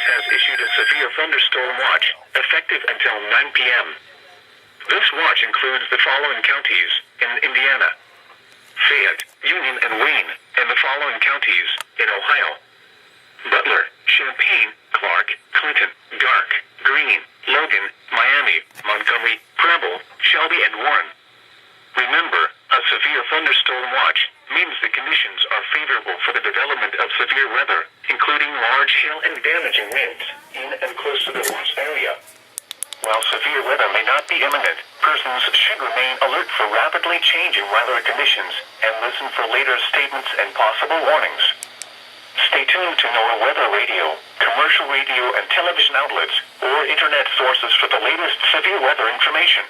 has issued a severe thunderstorm watch, effective until 9 p.m. This watch includes the following counties in Indiana: Fayette, Union, and Wayne, and the following counties in Ohio: Butler, Champaign, Clark, Clinton, Dark, Greene, Logan, Miami, Montgomery, Preble, Shelby, and Warren. Remember, a severe thunderstorm watch means the conditions are favorable for the development of severe weather, including large hail and damaging winds in and close to the watch area. While severe weather may not be imminent, persons should remain alert for rapidly changing weather conditions and listen for later statements and possible warnings. Stay tuned to NOAA weather radio, commercial radio and television outlets, or internet sources for the latest severe weather information.